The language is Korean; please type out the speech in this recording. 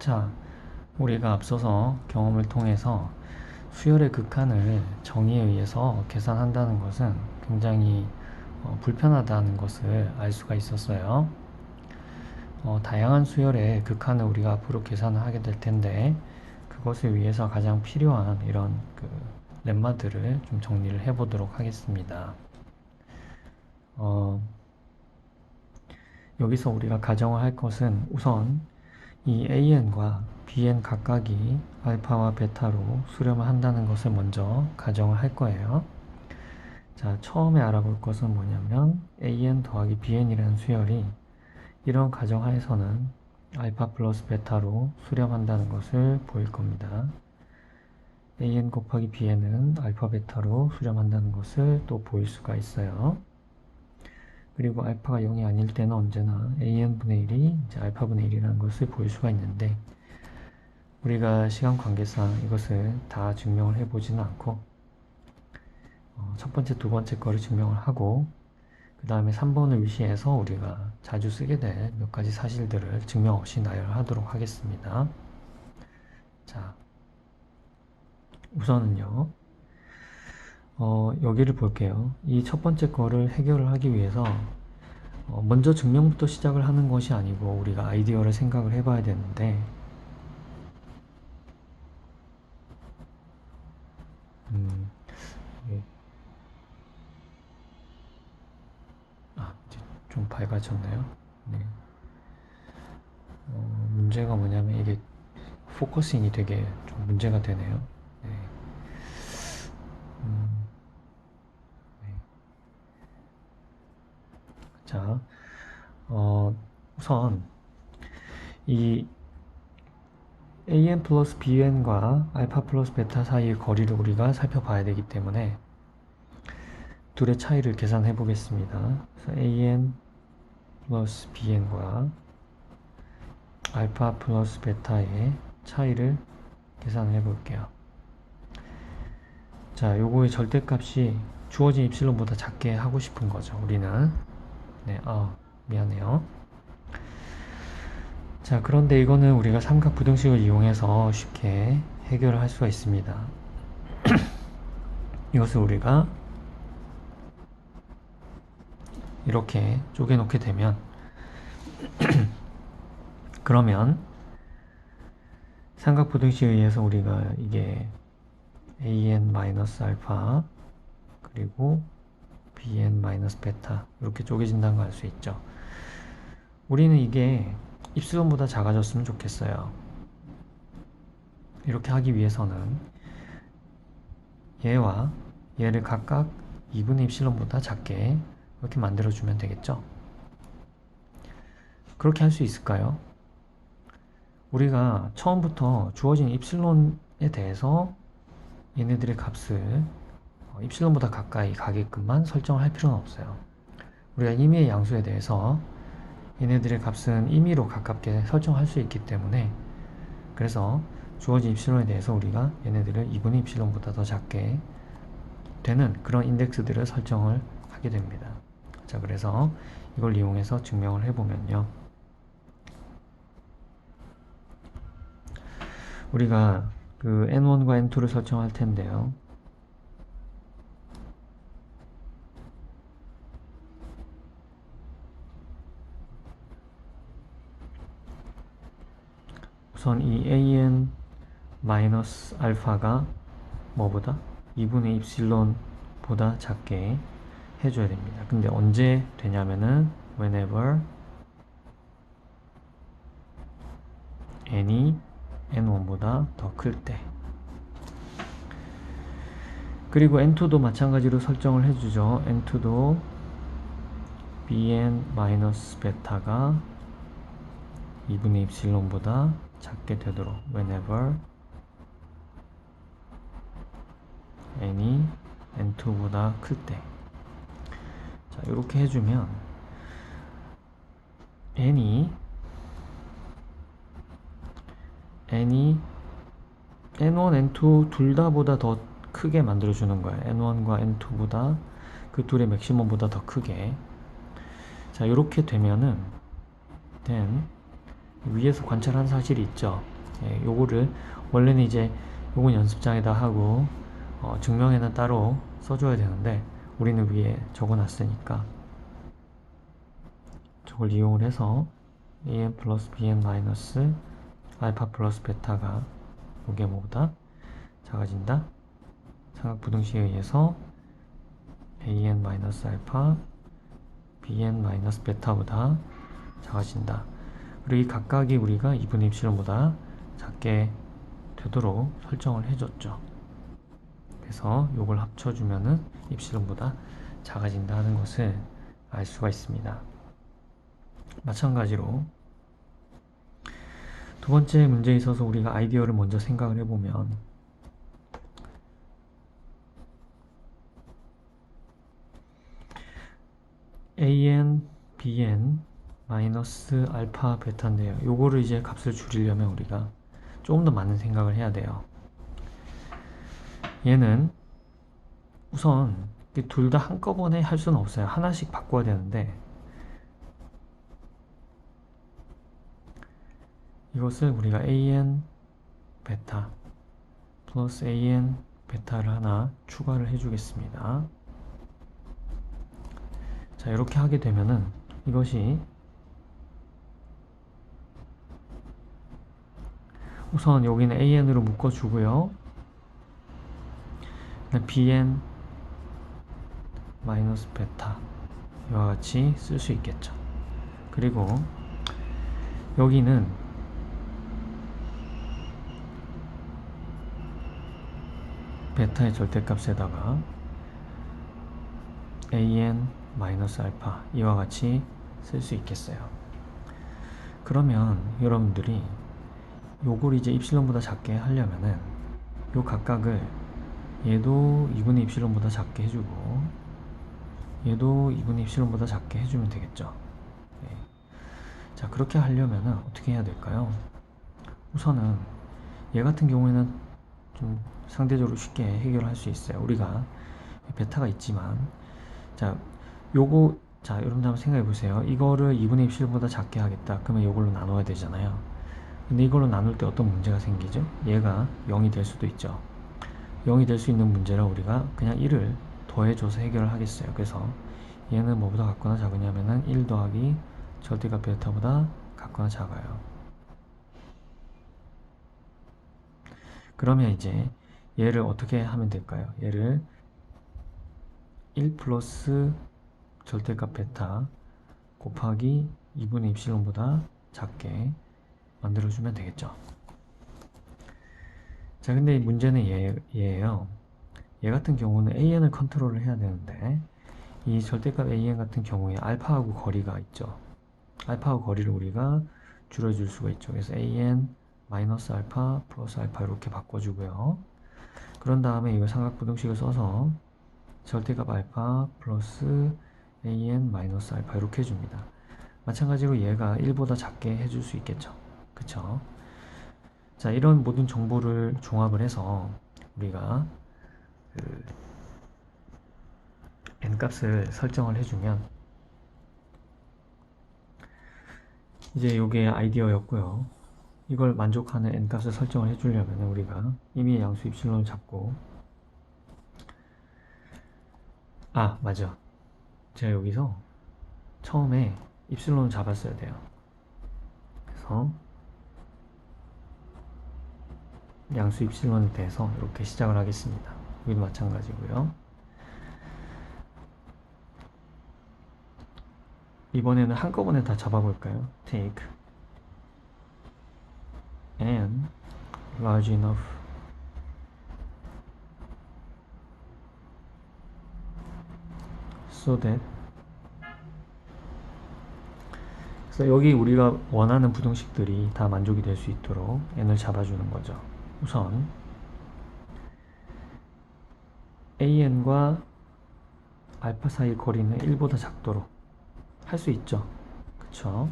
자, 우리가 앞서서 경험을 통해서 수열의 극한을 정의에 의해서 계산한다는 것은 굉장히 불편하다는 것을 알 수가 있었어요. 다양한 수열의 극한을 우리가 앞으로 계산을 하게 될 텐데 그것을 위해서 가장 필요한 이런 렘마들을 좀 정리를 해 보도록 하겠습니다. 여기서 우리가 가정을 할 것은 우선 이 AN과 BN 각각이 알파와 베타로 수렴을 한다는 것을 먼저 가정을 할 거예요. 자, 처음에 알아볼 것은 뭐냐면 AN 더하기 BN이라는 수열이 이런 가정하에서는 알파 플러스 베타로 수렴한다는 것을 보일 겁니다. AN 곱하기 BN은 알파 베타로 수렴한다는 것을 또 보일 수가 있어요. 그리고 알파가 0이 아닐 때는 언제나 AN분의 1이 이제 알파분의 1이라는 것을 보일 수가 있는데 우리가 시간 관계상 이것을 다 증명을 해보지는 않고 첫 번째, 두 번째 거를 증명을 하고 그 다음에 3번을 위시해서 우리가 자주 쓰게 될 몇 가지 사실들을 증명 없이 나열하도록 하겠습니다. 자, 우선은요. 여기를 볼게요. 이 첫 번째 거를 해결을 하기 위해서 먼저 증명부터 시작을 하는 것이 아니고 우리가 아이디어를 생각을 해봐야 되는데 예. 이제 좀 밝아졌나요? 네. 문제가 뭐냐면 이게 포커싱이 되게 좀 문제가 되네요. 네. 네. 자, 우선 이 AN 플러스 BN과 알파 플러스 베타 사이의 거리를 우리가 살펴봐야 되기 때문에 둘의 차이를 계산해 보겠습니다. 그래서 AN 플러스 BN과 알파 플러스 베타의 차이를 계산해 볼게요. 자, 요거의 절대값이 주어진 입실론보다 작게 하고 싶은 거죠, 우리는. 네, 미안해요. 자, 그런데 이거는 우리가 삼각 부등식을 이용해서 쉽게 해결을 할 수가 있습니다. 이것을 우리가 이렇게 쪼개놓게 되면 그러면 삼각 부등식에 의해서 우리가 이게 AN-알파 그리고 BN-베타 이렇게 쪼개진다는 걸 알 수 있죠. 우리는 이게 입sil론보다 작아졌으면 좋겠어요. 이렇게 하기 위해서는 얘와 얘를 각각 2분의 입실론보다 작게 이렇게 만들어주면 되겠죠. 그렇게 할 수 있을까요? 우리가 처음부터 주어진 입실론에 대해서 얘네들의 값을 입실론보다 가까이 가게끔만 설정을 할 필요는 없어요. 우리가 임의의 양수에 대해서 얘네들의 값은 임의로 가깝게 설정할 수 있기 때문에 그래서 주어진 입실론에 대해서 우리가 얘네들을 2분의 입실론보다 더 작게 되는 그런 인덱스들을 설정을 하게 됩니다. 자, 그래서 이걸 이용해서 증명을 해보면요. 우리가 그 N1과 N2를 설정할 텐데요. 우선 이 AN 마이너스 알파가 뭐보다? 2분의 입실론보다 작게 해줘야 됩니다. 근데 언제 되냐면은 whenever n이 n1보다 더 클 때. 그리고 n2도 마찬가지로 설정을 해주죠. n2도 bn-베타가 2분의 입실론보다 작게 되도록 whenever n이 n2보다 클 때. 자, 이렇게 해주면 n이 n1, n2 둘 다보다 더 크게 만들어주는 거예요. n1과 n2보다 그 둘의 맥시멈보다 더 크게. 자, 이렇게 되면은 위에서 관찰한 사실이 있죠. 예, 요거를 원래는 이제 요건 연습장에다 하고 증명에는 따로 써줘야 되는데 우리는 위에 적어놨으니까 저걸 이용을 해서 an 플러스 bn 마이너스 알파 플러스 베타가 요게 뭐보다 작아진다. 삼각부등식에 의해서 an 마이너스 알파 bn 마이너스 베타보다 작아진다. 그리고 이 각각이 우리가 2분의 입실론보다 작게 되도록 설정을 해줬죠. 그래서 요걸 합쳐주면은 입실론보다 작아진다 하는 것을 알 수가 있습니다. 마찬가지로 두 번째 문제에 있어서 우리가 아이디어를 먼저 생각을 해보면 an, bn 마이너스 알파 베타인데요. 요거를 이제 값을 줄이려면 우리가 조금 더 많은 생각을 해야 돼요. 얘는 우선 둘 다 한꺼번에 할 수는 없어요. 하나씩 바꿔야 되는데 이것을 우리가 an 베타 플러스 an 베타를 하나 추가를 해주겠습니다. 자, 이렇게 하게 되면은 이것이 우선 여기는 an으로 묶어주고요. bn 마이너스 베타 이와 같이 쓸 수 있겠죠. 그리고 여기는 베타의 절대값에다가 an 마이너스 알파 이와 같이 쓸 수 있겠어요. 그러면 여러분들이 요걸 이제 입실론보다 작게 하려면은 요 각각을 얘도 2분의 입실론보다 작게 해주고 얘도 2분의 입실론보다 작게 해주면 되겠죠. 네. 자, 그렇게 하려면은 어떻게 해야 될까요? 우선은 얘 같은 경우에는 좀 상대적으로 쉽게 해결할 수 있어요. 우리가 베타가 있지만 자, 요거 자, 여러분들 한번 생각해 보세요. 이거를 2분의 입실보다 작게 하겠다. 그러면 이걸로 나눠야 되잖아요. 근데 이걸로 나눌 때 어떤 문제가 생기죠? 얘가 0이 될 수도 있죠. 0이 될 수 있는 문제라 우리가 그냥 1을 더해줘서 해결을 하겠어요. 그래서 얘는 뭐보다 같거나 작으냐면은 1 더하기 절대값 베타보다 같거나 작아요. 그러면 이제 얘를 어떻게 하면 될까요? 얘를 1 플러스 절대값 베타 곱하기 2분의 입실론보다 작게 만들어주면 되겠죠. 자, 근데 문제는 얘예요. 얘 같은 경우는 an을 컨트롤을 해야 되는데 이 절대값 an 같은 경우에 알파하고 거리가 있죠. 알파하고 거리를 우리가 줄여줄 수가 있죠. 그래서 an 마이너스 알파 플러스 알파 이렇게 바꿔주고요. 그런 다음에 이거 삼각부등식을 써서 절대값 알파 플러스 an 마이너스 알파 이렇게 해줍니다. 마찬가지로 얘가 1보다 작게 해줄 수 있겠죠. 그쵸? 자, 이런 모든 정보를 종합을 해서 우리가 그 n값을 설정을 해주면 이제 요게 아이디어였고요. 이걸 만족하는 n값을 설정을 해주려면 우리가 이미 양수 입실론을 잡고 맞아. 제가 여기서 처음에 입실론을 잡았어야 돼요. 그래서 양수 입실론에 대해서 이렇게 시작을 하겠습니다. 여기도 마찬가지고요. 이번에는 한꺼번에 다 잡아볼까요? Take n large enough so that 그래서 여기 우리가 원하는 부등식들이 다 만족이 될 수 있도록 n을 잡아주는 거죠. 우선 an과 알파 사이 거리는 1보다 작도록 할 수 있죠. 그쵸?